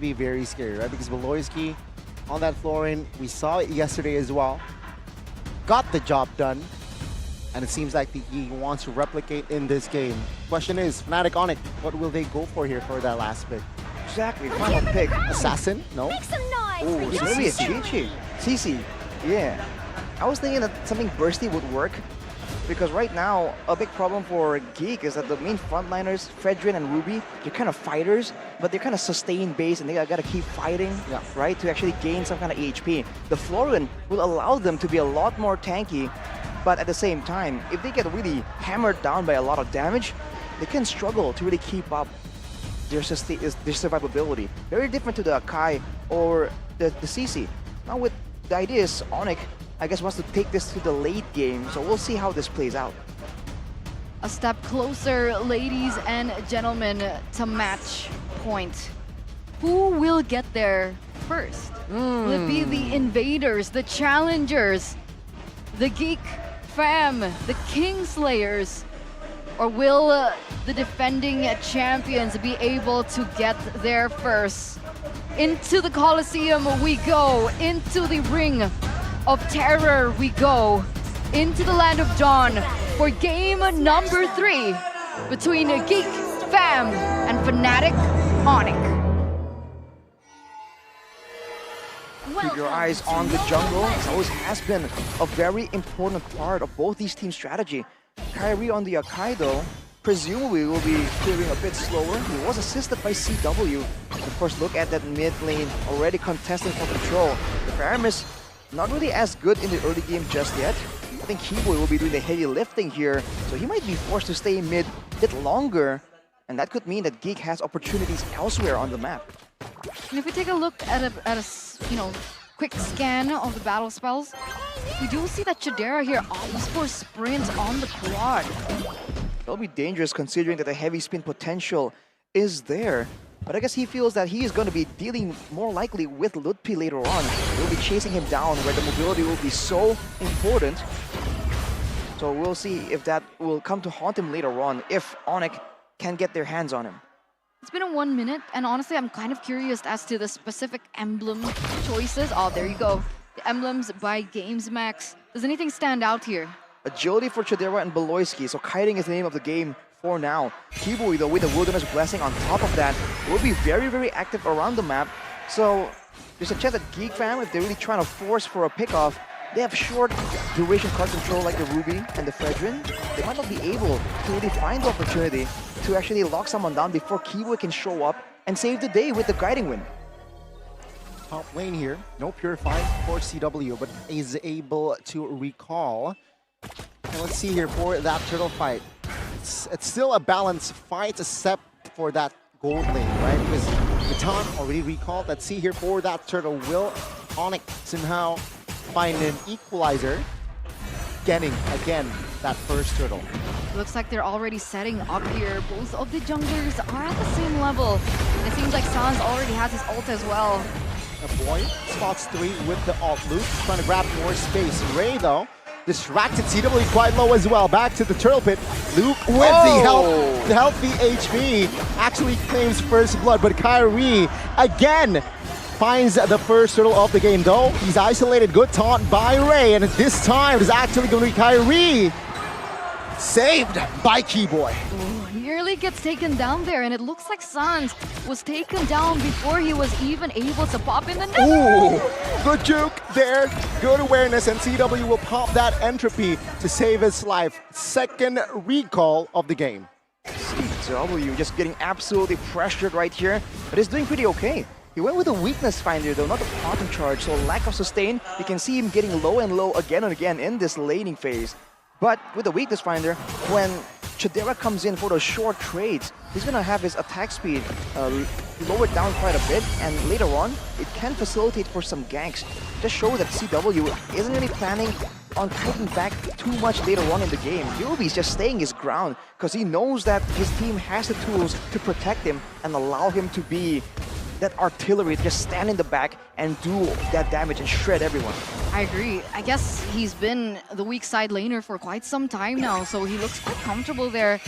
be very scary, right? Because Beloyski on that Florin, we saw it yesterday as well. Got the job done. And it seems like the Geek wants to replicate in this game. Question is, FNATIC ONIC, what will they go for here for that last pick? Exactly, final pick. Assassin? No? Oh, it's maybe a CC. CC, yeah. I was thinking that something bursty would work. Because right now, a big problem for Geek is that the main frontliners, Fredrin and Ruby, they're kind of fighters, but they're kind of sustained base and they gotta keep fighting, right, to actually gain some kind of HP. The Florin will allow them to be a lot more tanky, but at the same time, if they get really hammered down by a lot of damage, they can struggle to really keep up their survivability. Very different to the Akai or the CC. Now with the idea is ONIC, I guess, wants to take this to the late game, so we'll see how this plays out. A step closer, ladies and gentlemen, to match point. Who will get there first? Will it be the invaders, the challengers, the GEEKFAM, the Kingslayers, or will the defending champions be able to get there first? Into the Coliseum we go, into the Ring of Terror we go, into the Land of Dawn for game number 3 between GEEKFAM and FNATIC ONIC. Keep your eyes on the jungle. It always has been a very important part of both these teams' strategy. Kyrie on the Akai, though, presumably will be clearing a bit slower. He was assisted by CW. Of course, look at that mid lane already contesting for control. The Paramis not really as good in the early game just yet. I think Keyboy will be doing the heavy lifting here, so he might be forced to stay mid a bit longer, and that could mean that Geek has opportunities elsewhere on the map. And if we take a look at a quick scan of the battle spells, we do see that Chidera here opts for sprint on the quad. That'll be dangerous considering that the heavy spin potential is there. But I guess he feels that he is going to be dealing more likely with Ludpi later on. He'll be chasing him down where the mobility will be so important. So we'll see if that will come to haunt him later on, if ONIC can get their hands on him. It's been a 1 minute, and honestly, I'm kind of curious as to the specific emblem choices. Oh, there you go. The emblems by GamesMax. Does anything stand out here? Agility for Chidera and Beloyski, so kiting is the name of the game for now. Kibui, though, with the Wilderness Blessing on top of that, will be very, very active around the map. So there's a chance that GEEKFAM, if they're really trying to force for a pickoff, they have short duration card control like the Ruby and the Fredrin. They might not be able to really find the opportunity to actually lock someone down before Kibui can show up and save the day with the guiding win. Top lane here, no Purify for CW, but is able to recall. And let's see here for that turtle fight. It's still a balanced fight except for that gold lane, right? Because Baton already recalled. Let's see here for that turtle. Will ONIC somehow find an equalizer? Getting, again, that first turtle. Looks like they're already setting up here. Both of the junglers are at the same level. And it seems like Sans already has his ult as well. A boy spots 3 with the ult. Luke trying to grab more space. Ray, though, distracted. CW quite low as well. Back to the turtle pit. Luke with the healthy HP actually claims first blood, but Kyrie again finds the first turtle of the game, though. He's isolated. Good taunt by Ray, and this time it's actually going to be Kyrie. Saved by Keyboy. Nearly gets taken down there, and it looks like Sans was taken down before he was even able to pop in the net. Ooh, good juke there. Good awareness, and CW will pop that entropy to save his life. Second recall of the game. CW just getting absolutely pressured right here, but he's doing pretty okay. He went with a weakness finder though, not a quantum charge, so lack of sustain. You can see him getting low and low again and again in this laning phase. But with the weakness finder, when Chidera comes in for those short trades, he's going to have his attack speed lowered down quite a bit, and later on, it can facilitate for some ganks. Just shows that CW isn't really planning on fighting back too much later on in the game. Yubi's just staying his ground because he knows that his team has the tools to protect him and allow him to be that artillery, just stand in the back and do that damage and shred everyone. I agree. I guess he's been the weak side laner for quite some time now, so he looks quite comfortable there.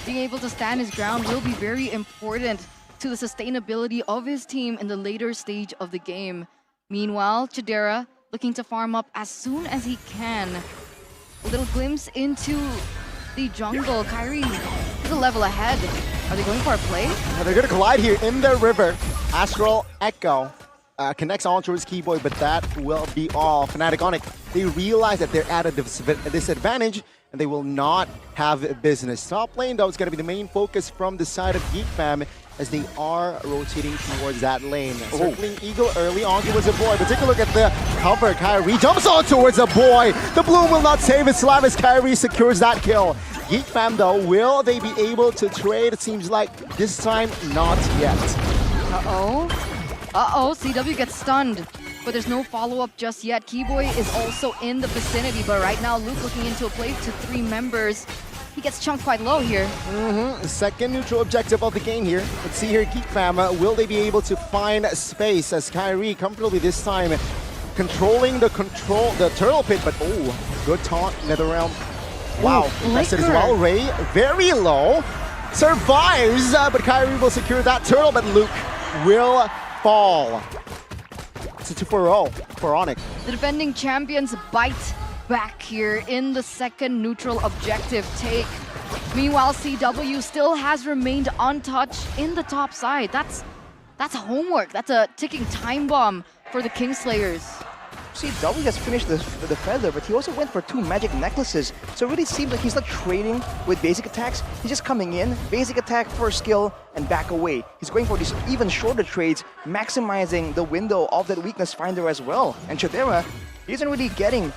Being able to stand his ground will be very important to the sustainability of his team in the later stage of the game. Meanwhile, Chidera looking to farm up as soon as he can. A little glimpse into the jungle. Kyrie is a level ahead. Are they going for a play? They're going to collide here in the river. Astral Echo connects on towards Keyboy, but that will be all. FNATIC ONIC, they realize that they're at a disadvantage and they will not have business. Top lane, though, is going to be the main focus from the side of GEEKFAM as they are rotating towards that lane. Circling Eagle early on towards a boy, but take a look at the cover. Kyrie jumps on towards a boy. The Bloom will not save his life as Kyrie secures that kill. GEEKFAM, though, will they be able to trade? It seems like this time, not yet. CW gets stunned, but there's no follow-up just yet. Keyboy is also in the vicinity, but right now Luke looking into a play to 3 members. He gets chunked quite low here. Second neutral objective of the game here. Let's see here, GEEKFAM, will they be able to find space as Kyrie comfortably this time controlling the turtle pit, but good taunt, NetherRealm. Wow, invested as well. Ray, very low, survives, but Kyrie will secure that turtle, but Luke will fall. It's a 2-4-0 for ONIC. The defending champions bite back here in the second neutral objective take. Meanwhile, CW still has remained untouched in the top side. That's homework. That's a ticking time bomb for the Kingslayers. CW has finished the feather, but he also went for 2 magic necklaces. So it really seems like he's not trading with basic attacks. He's just coming in, basic attack, first skill, and back away. He's going for these even shorter trades, maximizing the window of that weakness finder as well. And Chidera isn't really getting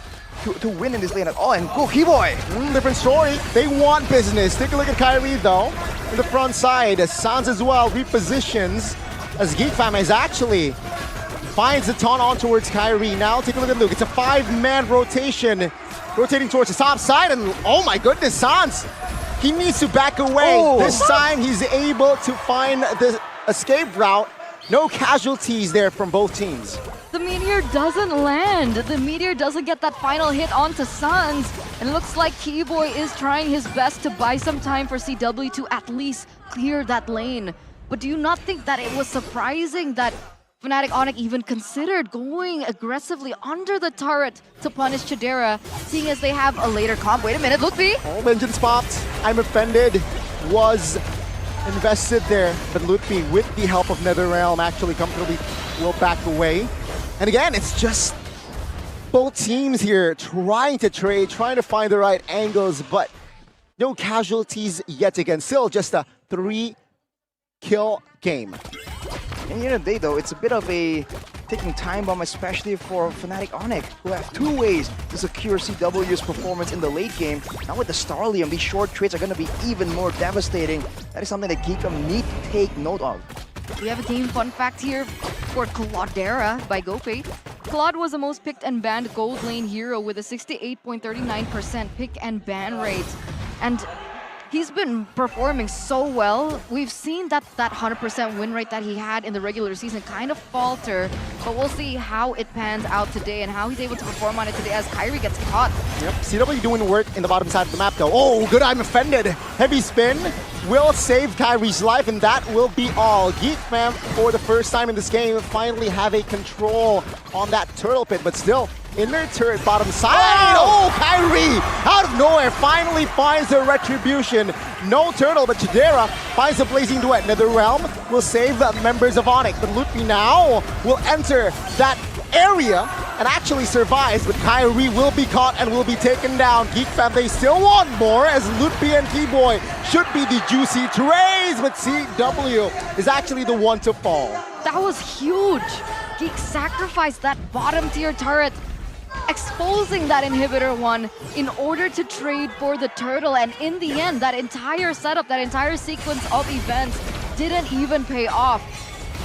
to win in this lane at all. And go Keyboy! Different story. They want business. Take a look at Kyrie, though. In the front side, Sans as well repositions as GEEKFAM is actually finds the taunt on towards Kyrie. Now take a look at Luke. It's a 5-man rotation. Rotating towards the top side, and oh my goodness, Sans! He needs to back away. This time he's able to find the escape route. No casualties there from both teams. The Meteor doesn't land. The Meteor doesn't get that final hit onto Sans. And it looks like Keyboy is trying his best to buy some time for CW to at least clear that lane. But do you not think that it was surprising that FNATIC ONIC even considered going aggressively under the turret to punish Chidera, seeing as they have a later comp? Wait a minute, look B! Vengeance popped. I'm offended. Was invested there, but Lutfi, with the help of NetherRealm, actually comfortably will back away. And again, it's just both teams here trying to trade, trying to find the right angles, but no casualties yet again. Still just a 3-kill game. At the end of the day, though, it's a bit of a ticking time bomb, especially for FNATIC ONIC, who have 2 ways to secure CW's performance in the late game. Now with the Starlium, these short trades are going to be even more devastating. That is something that GEEKFAM need to take note of. We have a game fun fact here for Claudera by GoPay. Claude was the most picked and banned gold lane hero with a 68.39% pick and ban rate. And he's been performing so well. We've seen that 100% win rate that he had in the regular season kind of falter, but we'll see how it pans out today and how he's able to perform on it today as Kyrie gets caught. Yep, CW doing work in the bottom side of the map though. Oh, good, I'm offended. Heavy spin will save Kyrie's life, and that will be all. GEEKFAM, for the first time in this game, finally have a control on that turtle pit, but still, inner turret bottom side. Oh, Kyrie out of nowhere finally finds the retribution. No turtle, but Chidera finds the blazing duet. NetherRealm will save the members of ONIC, but Lutfi now will enter that area and actually survives, but Kyrie will be caught and will be taken down. GEEKFAM, they still want more as Lutfi and Keyboy should be the juicy trays, but CW is actually the one to fall. That was huge. Geek sacrificed that bottom tier turret, exposing that inhibitor one in order to trade for the turtle, and in the end, that entire setup, that entire sequence of events didn't even pay off.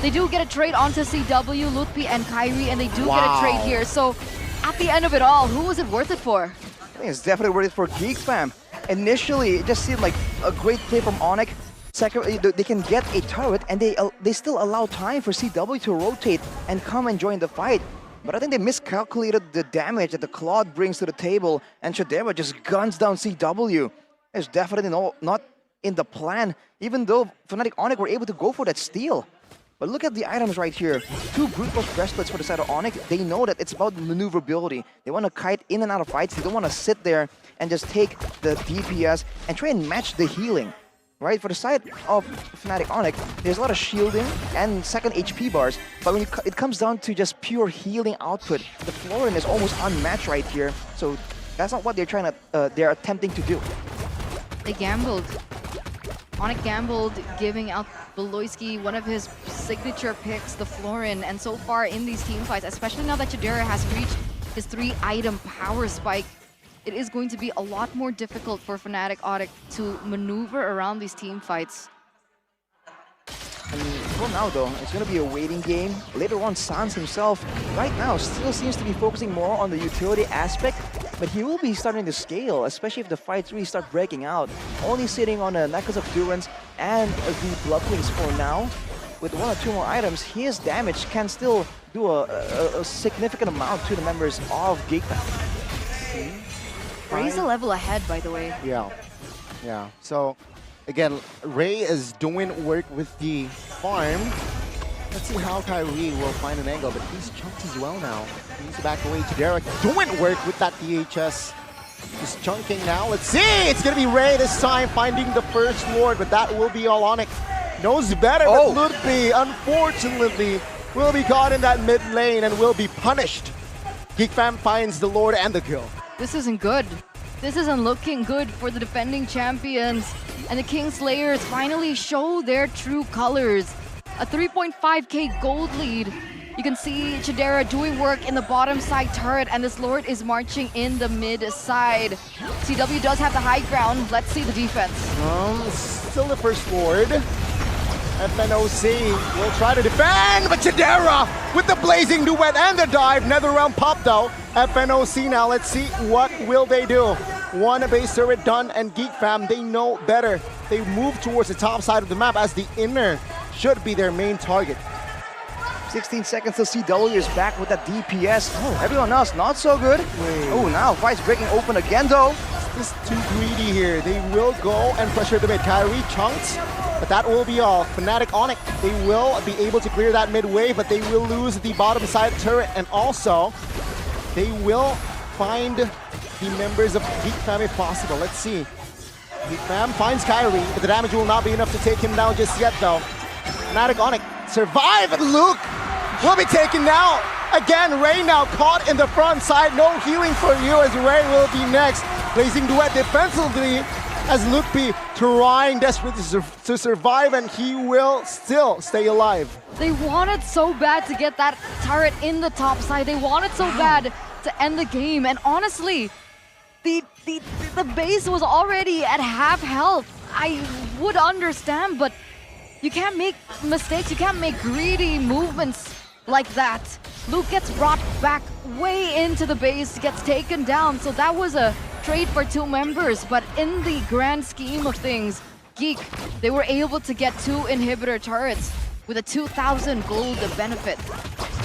They do get a trade onto CW, Lutfi, and Kyrie, and they do get a trade here. So at the end of it all, who was it worth it for? I think it's definitely worth it for GEEKFAM. Initially, it just seemed like a great play from ONIC. Secondly, they can get a turret, and they still allow time for CW to rotate and come and join the fight. But I think they miscalculated the damage that the Claude brings to the table, and Chidera just guns down CW. There's definitely not in the plan, even though FNATIC ONIC were able to go for that steal. But look at the items right here. 2 brute force breastplates for the side of ONIC. They know that it's about maneuverability. They want to kite in and out of fights. They don't want to sit there and just take the DPS and try and match the healing. Right? For the side of FNATIC ONIC, there's a lot of shielding and second HP bars. But when it comes down to just pure healing output, the Florin is almost unmatched right here. So that's not what they're attempting to do. They gambled. ONIC gambled, giving out Beloyski one of his signature picks, the Florin, and so far in these team fights, especially now that Chidera has reached his 3-item power spike, it is going to be a lot more difficult for FNATIC ONIC to maneuver around these team fights. And for now though, it's going to be a waiting game. Later on, Sans himself, right now, still seems to be focusing more on the utility aspect, but he will be starting to scale, especially if the fights really start breaking out. Only sitting on a Necklace of Durance and the Blood Wings for now. With 1 or 2 more items, his damage can still do a significant amount to the members of GEEKFAM. Ray's a level ahead, by the way. Yeah. So, again, Ray is doing work with the farm. Let's see how Kyrie will find an angle, but he's chunked as well now. He needs to back away to Derek, doing work with that DHS. Just chunking now. Let's see! It's going to be Ray this time, finding the first Lord, but that will be all ONIC. Knows better, but Ludby, unfortunately, will be caught in that mid lane and will be punished. GeekFam finds the Lord and the kill. This isn't good. This isn't looking good for the defending champions. And the Kingslayers finally show their true colors. A 3.5k gold lead. You can see Chidera doing work in the bottom side turret, and this Lord is marching in the mid side. CW does have the high ground. Let's see the defense. Still the first Lord. FNOC will try to defend, but Chidera with the blazing duet and the dive. Netherrealm popped out. FNOC now, let's see what will they do. 1 base turret done, and GeekFam, they know better. They move towards the top side of the map as the inner should be their main target. 16 seconds till CW is back with that DPS. Everyone else not so good. Oh, now fight's breaking open again though. This is too greedy here. They will go and pressure the mid. Kyrie chunks, but that will be all. FNATIC ONIC, they will be able to clear that mid wave, but they will lose the bottom side turret, and also they will find the members of GeekFam if possible. Let's see. GeekFam finds Kyrie, but the damage will not be enough to take him down just yet though. FNATIC ONIC survive, and Luke will be taken down. Again, Ray now caught in the front side. No healing for you as Ray will be next. Blazing duet defensively as Luke B trying desperately to survive, and he will still stay alive. They wanted so bad to get that turret in the top side. They wanted so bad to end the game, and honestly, the base was already at half health. I would understand, but you can't make mistakes, you can't make greedy movements like that. Luke gets brought back way into the base, gets taken down, so that was a trade for 2 members, but in the grand scheme of things, Geek, they were able to get 2 inhibitor turrets with a 2,000 gold benefit.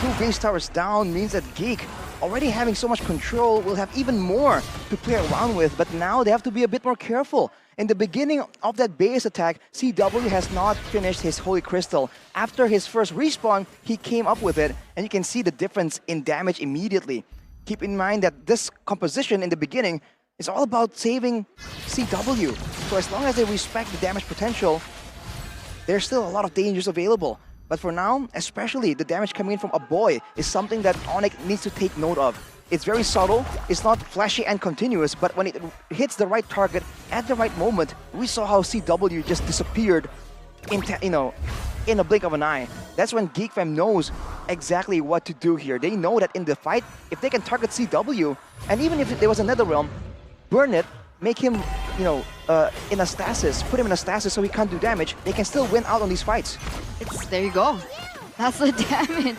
2 base towers down means that Geek, already having so much control, will have even more to play around with, but now they have to be a bit more careful. In the beginning of that base attack, CW has not finished his Holy Crystal. After his first respawn, he came up with it, and you can see the difference in damage immediately. Keep in mind that this composition in the beginning is all about saving CW. So as long as they respect the damage potential, there's still a lot of dangers available. But for now, especially the damage coming in from a boy is something that ONIC needs to take note of. It's very subtle, it's not flashy and continuous, but when it hits the right target at the right moment, we saw how CW just disappeared in a blink of an eye. That's when GeekFam knows exactly what to do here. They know that in the fight, if they can target CW, and even if there was another realm, burn it, make him, in a stasis, put him in a stasis so he can't do damage, they can still win out on these fights. There you go. That's the damage.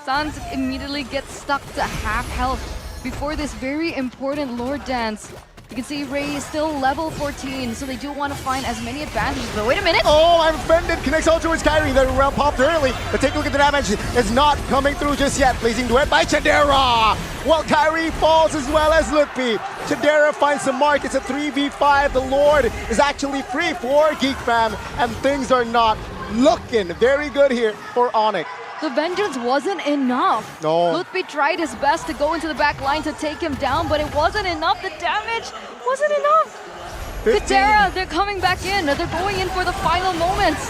Sans immediately gets stuck to half health before this very important Lord Dance. You can see Ray is still level 14, so they do want to find as many advantages. But wait a minute! Oh, I'm offended. Connects all towards Kyrie. They're well popped early. But take a look at the damage. It's not coming through just yet. Pleasing duet by Chadera. Well, Kyrie falls as well as Lutfi. Chadera finds some mark. It's a 3v5. The Lord is actually free for GeekFam. And things are not looking very good here for ONIC. The vengeance wasn't enough. No. Lutfi tried his best to go into the back line to take him down, but it wasn't enough. The damage wasn't enough. 15. Katera, they're coming back in. They're going in for the final moments.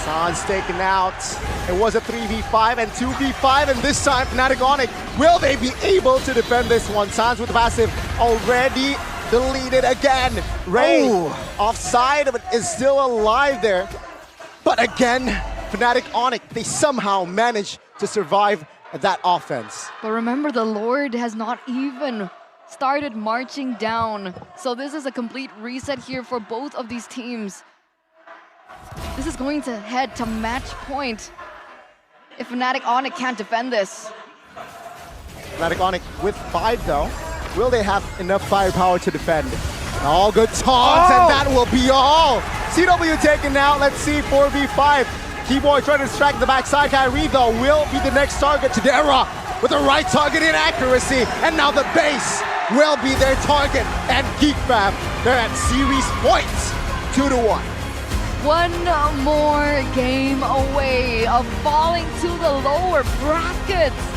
San's taken out. It was a 3v5 and 2v5, and this time FNATIC ONIC, will they be able to defend this one? Sans with the passive already deleted again. Ray offside, but is still alive there. But again, FNATIC ONIC, they somehow managed to survive that offense. But remember, the Lord has not even started marching down. So this is a complete reset here for both of these teams. This is going to head to match point if FNATIC ONIC can't defend this. FNATIC ONIC with 5 though. Will they have enough firepower to defend? All good taunts, and that will be all. CW taken out. Let's see, 4v5. Keyboy trying to distract the backside. Kyrie though will be the next target. Chadera with the right target inaccuracy, and now the base will be their target. And GeekFam, they're at series points, 2-1. One more game away of falling to the lower brackets.